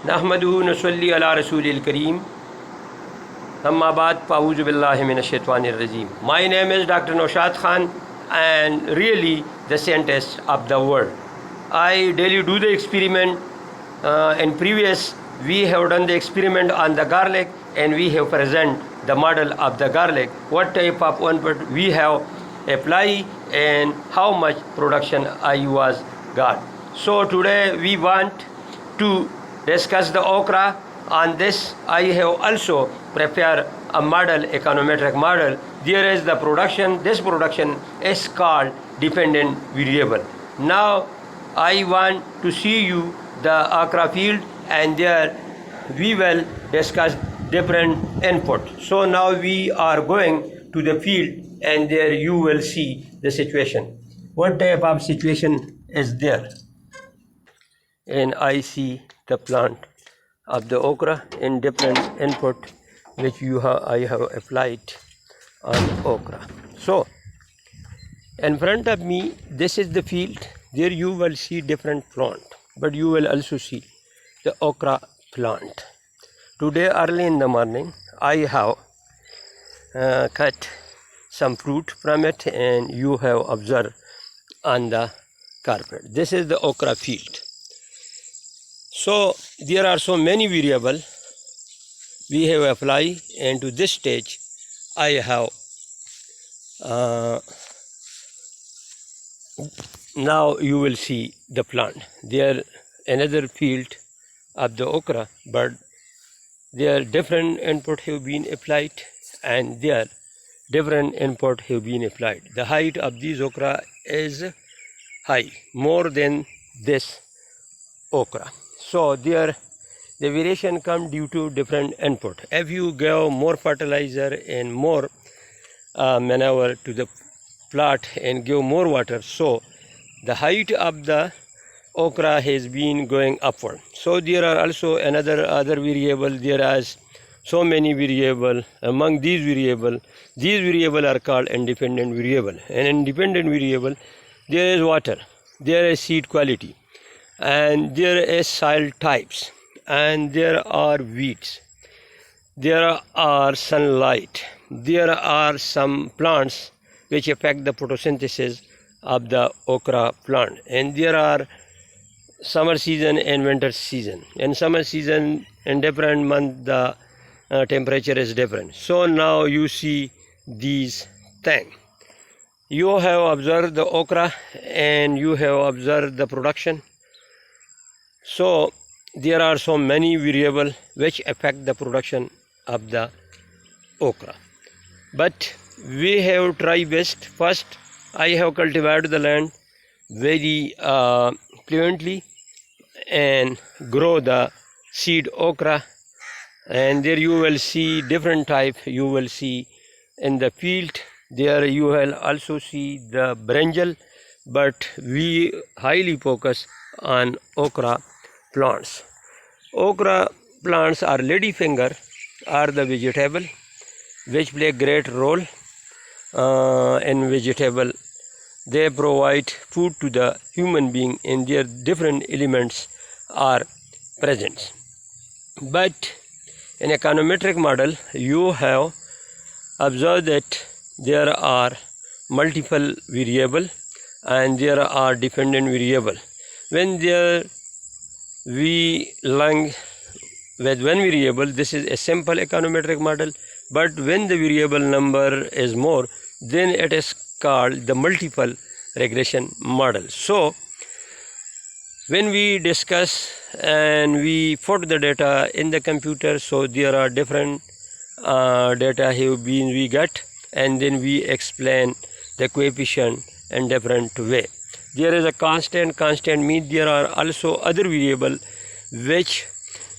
नहमदुहु नसल्ली अला रसूलिल करीम अम्मा बाद फ़ाऊज़ु बिल्लाहि मिनश शैतानिर रजीम. My name is Dr.Naushad Khan and really the scientist of the world. I daily do the experiment. In previous we have done the experiment on the garlic and we have present the model of the garlic, what type of input we have apply and how much production I was got. So today we want to discuss the okra. On this I have also prepared a model, econometric model. There is the production. This production is called dependent variable. Now I want to see you the okra field and there we will discuss different input. So now we are going to the field and there you will see the situation. What type of situation is there? And I see the plant of the okra in different input which I have applied on okra. So in front of me this is the field. There you will see different plant, but you will also see the okra plant. Today early in the morning I have cut some fruit from it and you have observed on the carpet. This is the okra field. So there are so many variables we have applied, and to this stage I have now you will see the plant. There another field of the okra, but there different input have been applied and there different input have been applied. The height of these okra is high, more than this okra. So there the variation come due to different input. If you give more fertilizer and more manure to the plot and give more water, so the height of the okra has been going upward. So there are also other variable. There is so many variable. Among these variable are called independent variable. And independent variable, there is water, there is seed quality, and there is soil types, and there are weeds, there are sunlight, there are some plants which affect the photosynthesis of the okra plant, and there are summer season and winter season. In summer season in different month the temperature is different. So now you see these things. You have observed the okra and you have observed the production. So there are so many variables which affect the production of the okra. But we have tried best. First I have cultivated the land very fluently and grow the seed okra, and there you will see different type. You will see in the field. There you will also see the brinjal, but we highly focus on okra plants. Okra plants are ladyfinger, are the vegetable which play great role in vegetable. They provide food to the human being and their different elements are present. But in econometric model you have observed that there are multiple variable and there are dependent variable. When there we learn with one variable, this is a simple econometric model, but when the variable number is more, then it is called the multiple regression model. So when we discuss and we put the data in the computer, so there are different data have been we get, and then we explain the coefficient in different way. There is a constant means there are also other variable which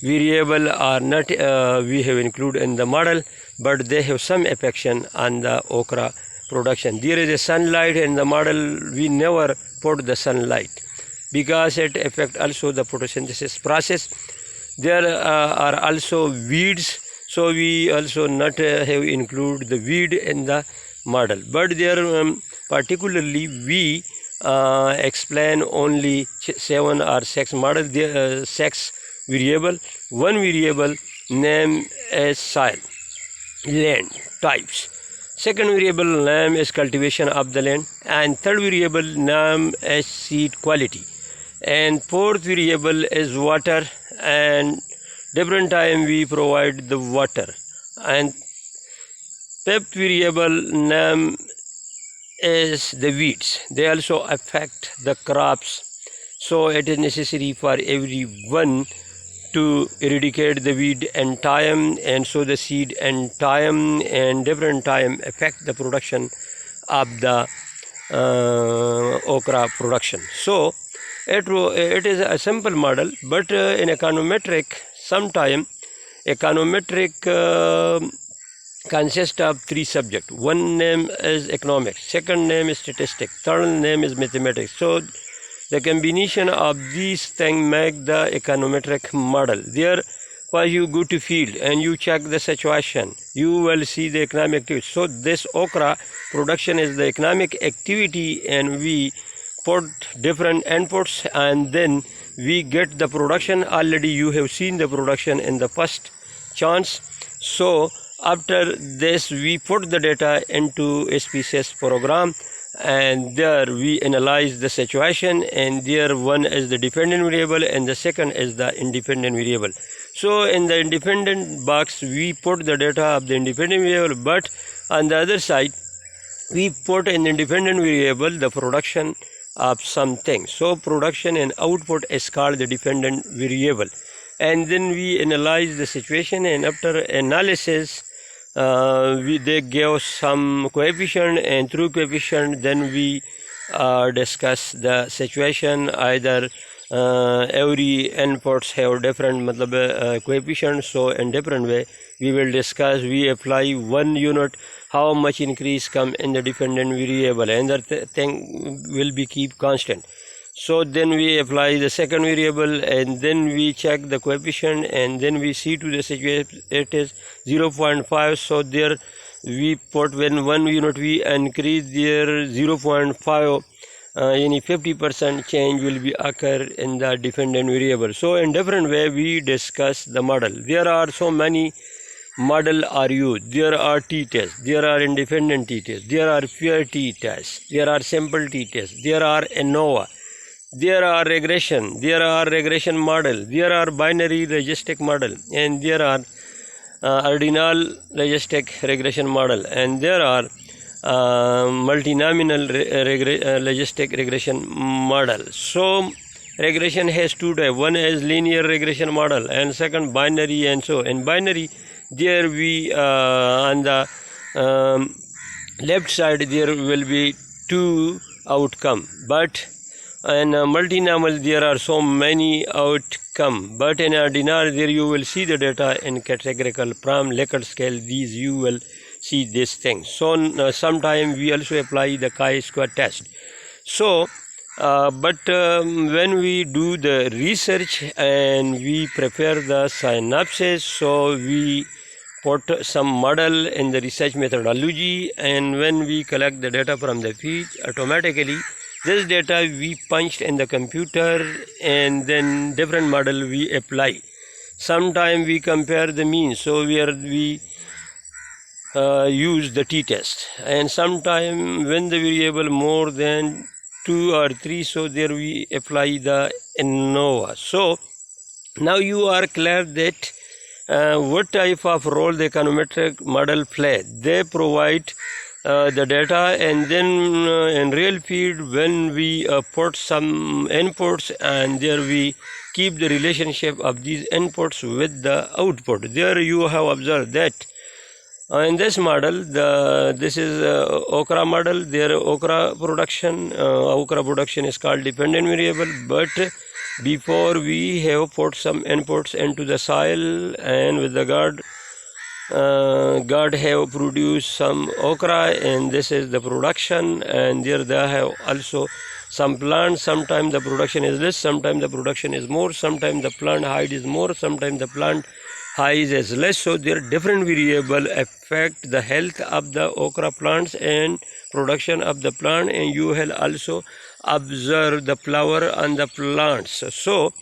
variable are not we have included in the model, but they have some affection on the okra production. There is a sunlight in the model. We never put the sunlight because it affects also the photosynthesis process. There are also weeds, so we also not have include the weed in the model. But there particularly we explain only 7 or 6 model, 6 variable. One variable name as soil, land, types. Second variable name is cultivation of the land, and third variable name as seed quality, and fourth variable is water, and different time we provide the water, and fifth variable name is the weeds. They also affect the crops, so it is necessary for everyone to eradicate the weed and time and sow the seed and time, and different time affect the production of the okra production. So it is a simple model, but in econometric, sometime econometric consists of three subjects. One name is economics, second name is statistics, third name is mathematics. So the combination of these things make the econometric model. There, while you go to field and you check the situation, you will see the economic activity. So this okra production is the economic activity, and we put different inputs and then we get the production. Already you have seen the production in the first chance. So after this we put the data into SPSS program, and there we analyze the situation, and there one is the dependent variable and the second is the independent variable. So in the independent box we put the data of the independent variable, but on the other side we put in the independent variable the production of something. So production and output is called the dependent variable, and then we analyze the situation, and after analysis they give some coefficient, and through coefficient then we discuss the situation. Either every inputs have different coefficients, so in different way we will discuss. We apply 1 unit, how much increase come in the dependent variable, and that thing will be keep constant. So then we apply the second variable, and then we check the coefficient, and then we see to the situation it is 0.5. so there we put, when 1 unit we increase there 0.5, any 50% change will be occur in the dependent variable. So in different way we discuss the model. There are so many model are used. There are t-tests, there are independent t-tests, there are pure t-tests, there are simple t-tests, there are ANOVA, there are regression, there are regression model, there are binary logistic model, and there are ordinal logistic regression model, and there are multinomial logistic regression model. So regression has two types. One is linear regression model, and second binary. And so in binary, there we on the left side there will be two outcome, but in multinomial there are so many outcome, but in ordinal there you will see the data in categorical from Lect scale. These you will see this thing. So sometime we also apply the chi-square test. So but when we do the research and we prepare the synopsis, so we put some model in the research methodology, and when we collect the data from the field, automatically this data we punched in the computer, and then different model we apply. Sometime we compare the mean, so where we use the t-test, and sometime when the variable more than 2 or 3, so there we apply the ANOVA. So now you are clear that what type of role the econometric model play. They provide the data, and then in real field when we put some inputs, and there we keep the relationship of these inputs with the output. There you have observed that in this model, this is okra model. There okra production is called dependent variable, but before we have put some inputs into the soil, and with the God have produced some okra, and this is the production, and there they have also some plants. Sometimes the production is less, sometimes the production is more, sometimes the plant height is more, sometimes the plant height is less. So there are different variables affect the health of the okra plants and production of the plant, and you will also observe the flower on the plants. So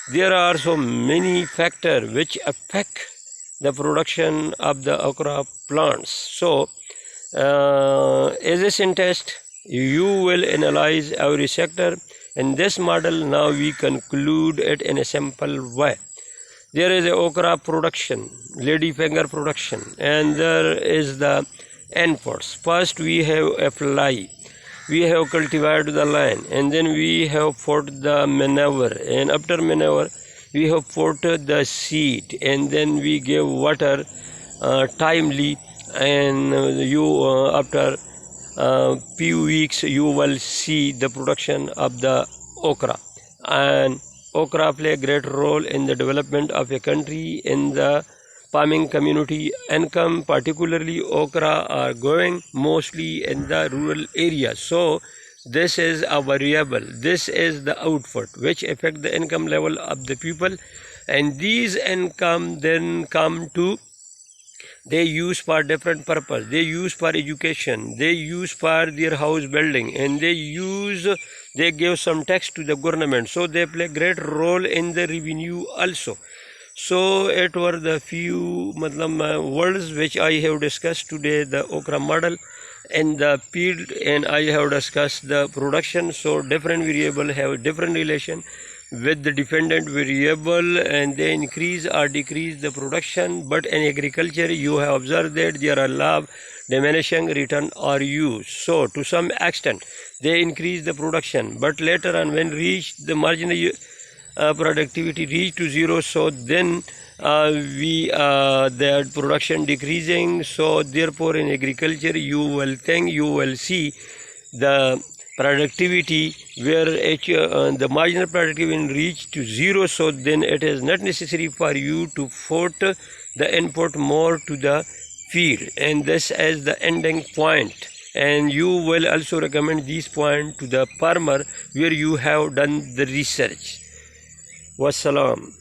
There are so many factors which affect the production of the okra plants. So as a scientist, you will analyze every sector. In this model, now we conclude it in a simple way. There is a okra production, ladyfinger production, and there is the inputs. First, we have a fly. We have cultivated the land, and then we have put the manure, and after manure, we have put the seed, and then we give water timely, and after few weeks you will see the production of the okra. And okra play a great role in the development of a country, in the farming community income, particularly okra are growing mostly in the rural areas. So this is a variable, this is the output which affect the income level of the people, and these income then come to, they use for different purpose, they use for education, they use for their house building, and they give some tax to the government, so they play great role in the revenue also. So it were the few words which I have discussed today, the okra model in the field, and I have discussed the production. So different variable have different relation with the dependent variable, and they increase or decrease the production. But in agriculture, you have observed that there are law diminishing return or use. So to some extent, they increase the production, but later on when reach the marginal productivity reach to zero, so then their production decreasing. So therefore in agriculture you will see the productivity where the marginal productivity will reach to zero, so then it is not necessary for you to put the input more to the field, and this is the ending point. And you will also recommend this point to the farmer where you have done the research. Wassalam.